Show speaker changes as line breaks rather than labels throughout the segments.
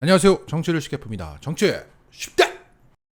안녕하세요. 정치를 쉽게 풉니다. 정치 쉽다!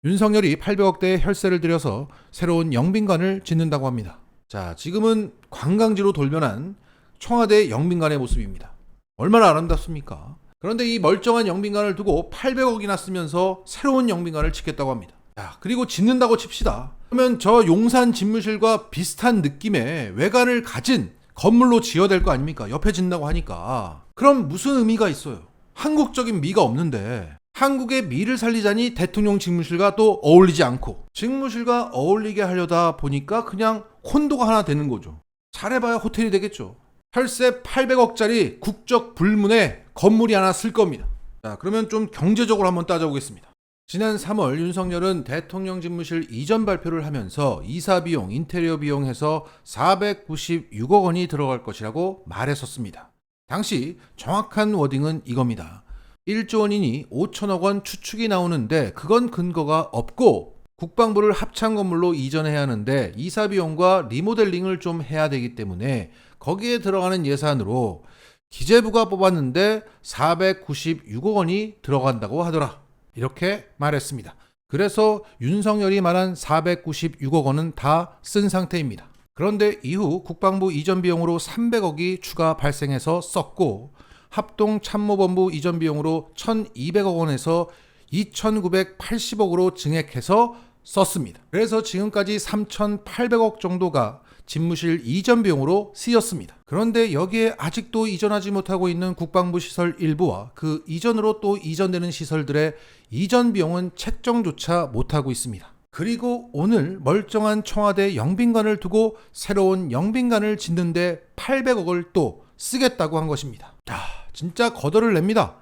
윤석열이 800억대의 혈세를 들여서 새로운 영빈관을 짓는다고 합니다. 자, 지금은 관광지로 돌변한 청와대 영빈관의 모습입니다. 얼마나 아름답습니까? 그런데 이 멀쩡한 영빈관을 두고 800억이나 쓰면서 새로운 영빈관을 짓겠다고 합니다. 자, 그리고 짓는다고 칩시다. 그러면 저 용산 집무실과 비슷한 느낌의 외관을 가진 건물로 지어야 될 거 아닙니까? 옆에 짓는다고 하니까. 그럼 무슨 의미가 있어요? 한국적인 미가 없는데 한국의 미를 살리자니 대통령 직무실과 또 어울리지 않고 직무실과 어울리게 하려다 보니까 그냥 콘도가 하나 되는 거죠. 잘해봐야 호텔이 되겠죠. 혈세 800억짜리 국적 불문의 건물이 하나 쓸 겁니다. 자, 그러면 좀 경제적으로 한번 따져보겠습니다. 지난 3월 윤석열은 대통령 집무실 이전 발표를 하면서 이사 비용, 인테리어 비용 해서 496억 원이 들어갈 것이라고 말했었습니다. 당시 정확한 워딩은 이겁니다. 1조 원이니 5천억 원 추측이 나오는데 그건 근거가 없고 국방부를 합창 건물로 이전해야 하는데 이사 비용과 리모델링을 좀 해야 되기 때문에 거기에 들어가는 예산으로 기재부가 뽑았는데 496억 원이 들어간다고 하더라. 이렇게 말했습니다. 그래서 윤석열이 말한 496억 원은 다 쓴 상태입니다. 그런데 이후 국방부 이전 비용으로 300억이 추가 발생해서 썼고 합동참모본부 이전 비용으로 1,200억 원에서 2,980억으로 증액해서 썼습니다. 그래서 지금까지 3,800억 정도가 집무실 이전 비용으로 쓰였습니다. 그런데 여기에 아직도 이전하지 못하고 있는 국방부 시설 일부와 그 이전으로 또 이전되는 시설들의 이전 비용은 책정조차 못하고 있습니다. 그리고 오늘 멀쩡한 청와대 영빈관을 두고 새로운 영빈관을 짓는데 800억을 또 쓰겠다고 한 것입니다. 진짜 거덜을 냅니다.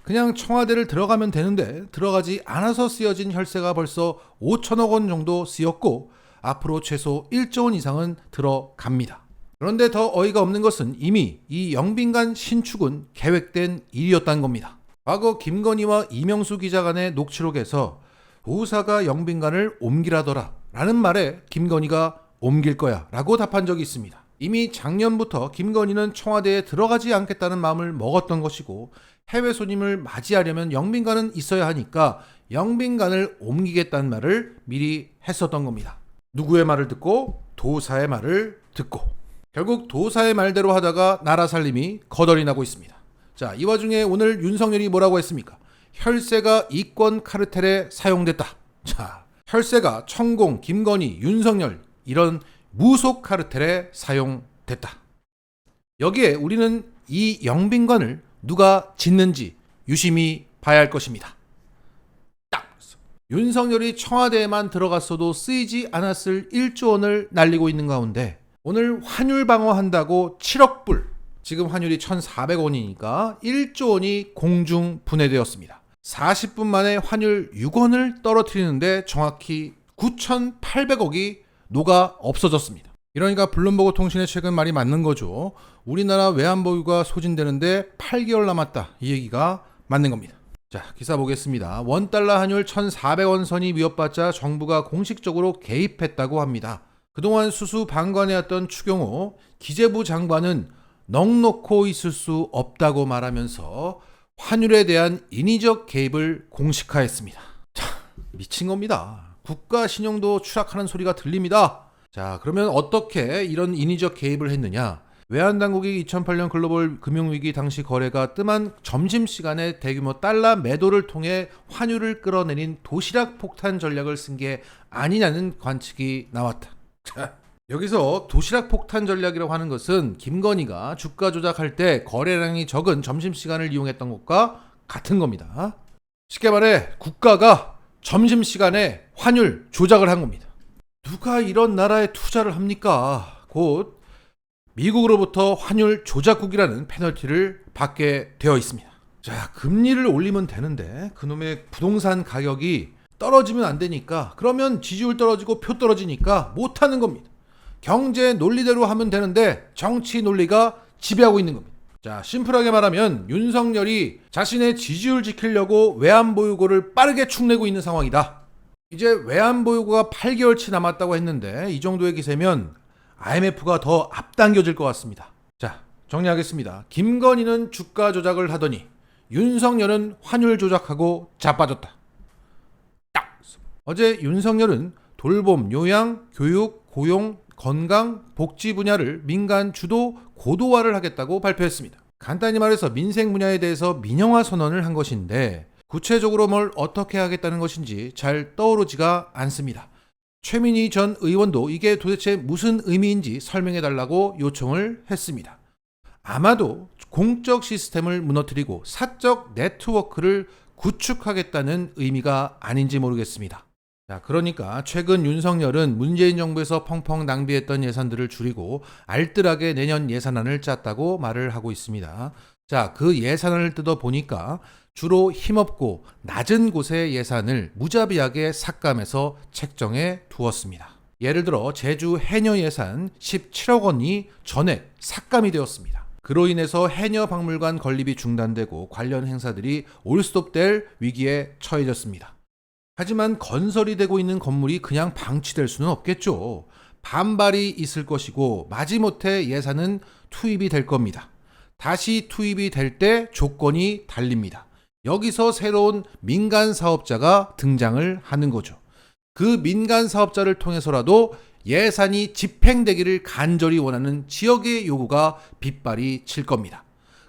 그냥 청와대를 들어가면 되는데 들어가지 않아서 쓰여진 혈세가 벌써 5천억 원 정도 쓰였고 앞으로 최소 1조 원 이상은 들어갑니다. 그런데 더 어이가 없는 것은 이미 이 영빈관 신축은 계획된 일이었다는 겁니다. 과거 김건희와 이명수 기자 간의 녹취록에서 도사가 영빈관을 옮기라더라 라는 말에 김건희가 옮길 거야 라고 답한 적이 있습니다. 이미 작년부터 김건희는 청와대에 들어가지 않겠다는 마음을 먹었던 것이고 해외 손님을 맞이하려면 영빈관은 있어야 하니까 영빈관을 옮기겠다는 말을 미리 했었던 겁니다. 누구의 말을 듣고? 도사의 말을 듣고. 결국 도사의 말대로 하다가 나라 살림이 거덜이 나고 있습니다. 자, 이 와중에 오늘 윤석열이 뭐라고 했습니까? 혈세가 이권 카르텔에 사용됐다. 자, 혈세가 천공, 김건희, 윤석열 이런 무속 카르텔에 사용됐다. 여기에 우리는 이 영빈관을 누가 짓는지 유심히 봐야 할 것입니다. 딱! 윤석열이 청와대에만 들어갔어도 쓰이지 않았을 1조 원을 날리고 있는 가운데 오늘 환율 방어한다고 7억 불, 지금 환율이 1,400원이니까 1조 원이 공중 분해되었습니다. 40분 만에 환율 6원을 떨어뜨리는데 정확히 9,800억이 녹아 없어졌습니다. 이러니까 블룸버그 통신의 최근 말이 맞는 거죠. 우리나라 외환보유가 소진되는데 8개월 남았다. 이 얘기가 맞는 겁니다. 자, 기사 보겠습니다. 원달러 환율 1,400원 선이 위협받자 정부가 공식적으로 개입했다고 합니다. 그동안 수수방관해왔던 추경호 기재부 장관은 넋놓고 있을 수 없다고 말하면서 환율에 대한 인위적 개입을 공식화했습니다. 자, 미친 겁니다. 국가 신용도 추락하는 소리가 들립니다. 자, 그러면 어떻게 이런 인위적 개입을 했느냐? 외환당국이 2008년 글로벌 금융위기 당시 거래가 뜸한 점심시간에 대규모 달러 매도를 통해 환율을 끌어내린 도시락 폭탄 전략을 쓴 게 아니냐는 관측이 나왔다. 자, 여기서 도시락 폭탄 전략이라고 하는 것은 김건희가 주가 조작할 때 거래량이 적은 점심시간을 이용했던 것과 같은 겁니다. 쉽게 말해 국가가 점심시간에 환율 조작을 한 겁니다. 누가 이런 나라에 투자를 합니까? 곧 미국으로부터 환율 조작국이라는 페널티를 받게 되어 있습니다. 자, 금리를 올리면 되는데 그놈의 부동산 가격이 떨어지면 안 되니까, 그러면 지지율 떨어지고 표 떨어지니까 못하는 겁니다. 경제 논리대로 하면 되는데 정치 논리가 지배하고 있는 겁니다. 자, 심플하게 말하면 윤석열이 자신의 지지율 지키려고 외환보유고를 빠르게 축내고 있는 상황이다. 이제 외환보유고가 8개월치 남았다고 했는데 이 정도의 기세면 IMF가 더 앞당겨질 것 같습니다. 자, 정리하겠습니다. 김건희는 주가 조작을 하더니 윤석열은 환율 조작하고 자빠졌다. 딱. 어제 윤석열은 돌봄, 요양, 교육, 고용, 건강, 복지 분야를 민간 주도 고도화를 하겠다고 발표했습니다. 간단히 말해서 민생 분야에 대해서 민영화 선언을 한 것인데 구체적으로 뭘 어떻게 하겠다는 것인지 잘 떠오르지가 않습니다. 최민희 전 의원도 이게 도대체 무슨 의미인지 설명해달라고 요청을 했습니다. 아마도 공적 시스템을 무너뜨리고 사적 네트워크를 구축하겠다는 의미가 아닌지 모르겠습니다. 자, 그러니까 최근 윤석열은 문재인 정부에서 펑펑 낭비했던 예산들을 줄이고 알뜰하게 내년 예산안을 짰다고 말을 하고 있습니다. 자, 그 예산안을 뜯어보니까 주로 힘없고 낮은 곳의 예산을 무자비하게 삭감해서 책정해 두었습니다. 예를 들어 제주 해녀 예산 17억 원이 전액 삭감이 되었습니다. 그로 인해서 해녀 박물관 건립이 중단되고 관련 행사들이 올스톱될 위기에 처해졌습니다. 하지만 건설이 되고 있는 건물이 그냥 방치될 수는 없겠죠. 반발이 있을 것이고 마지못해 예산은 투입이 될 겁니다. 다시 투입이 될 때 조건이 달립니다. 여기서 새로운 민간 사업자가 등장을 하는 거죠. 그 민간 사업자를 통해서라도 예산이 집행되기를 간절히 원하는 지역의 요구가 빗발이 칠 겁니다.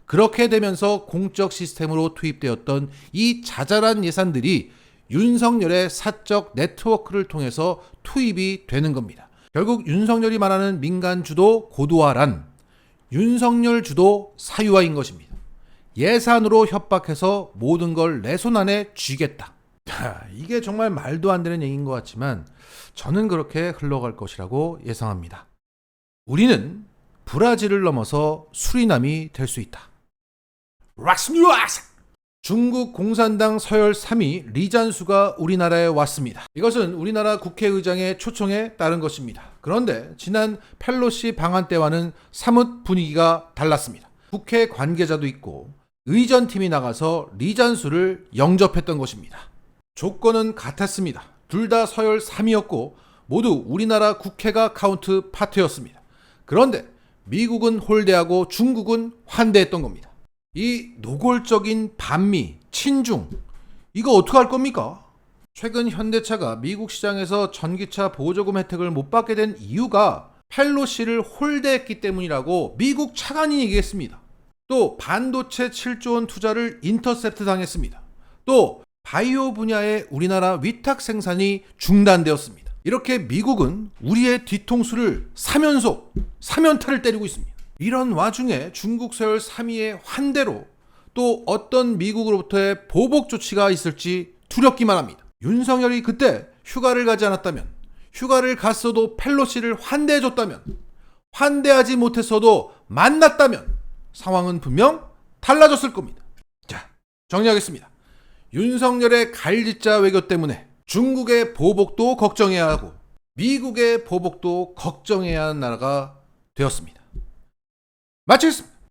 그렇게 되면서 공적 시스템으로 투입되었던 이 자잘한 예산들이 윤석열의 사적 네트워크를 통해서 투입이 되는 겁니다. 결국 윤석열이 말하는 민간 주도 고도화란 윤석열 주도 사유화인 것입니다. 예산으로 협박해서 모든 걸 내 손 안에 쥐겠다. 이게 정말 말도 안 되는 얘기인 것 같지만 저는 그렇게 흘러갈 것이라고 예상합니다. 우리는 브라질을 넘어서 수리남이 될 수 있다. 락스뉴아스! 중국 공산당 서열 3위 리잔수가 우리나라에 왔습니다. 이것은 우리나라 국회의장의 초청에 따른 것입니다. 그런데 지난 펠로시 방한 때와는 사뭇 분위기가 달랐습니다. 국회 관계자도 있고 의전팀이 나가서 리잔수를 영접했던 것입니다. 조건은 같았습니다. 둘 다 서열 3위였고 모두 우리나라 국회가 카운트 파트였습니다. 그런데 미국은 홀대하고 중국은 환대했던 겁니다. 이 노골적인 반미, 친중, 이거 어떡할 겁니까? 최근 현대차가 미국 시장에서 전기차 보조금 혜택을 못 받게 된 이유가 펠로시를 홀대했기 때문이라고 미국 차관이 얘기했습니다. 또 반도체 7조 원 투자를 인터셉트 당했습니다. 또 바이오 분야의 우리나라 위탁 생산이 중단되었습니다. 이렇게 미국은 우리의 뒤통수를 사면서 사면타를 때리고 있습니다. 이런 와중에 중국 서열 3위의 환대로 또 어떤 미국으로부터의 보복 조치가 있을지 두렵기만 합니다. 윤석열이 그때 휴가를 가지 않았다면, 휴가를 갔어도 펠로시를 환대해줬다면, 환대하지 못했어도 만났다면 상황은 분명 달라졌을 겁니다. 자, 정리하겠습니다. 윤석열의 갈짓자 외교 때문에 중국의 보복도 걱정해야 하고 미국의 보복도 걱정해야 하는 나라가 되었습니다. 마치겠습니다.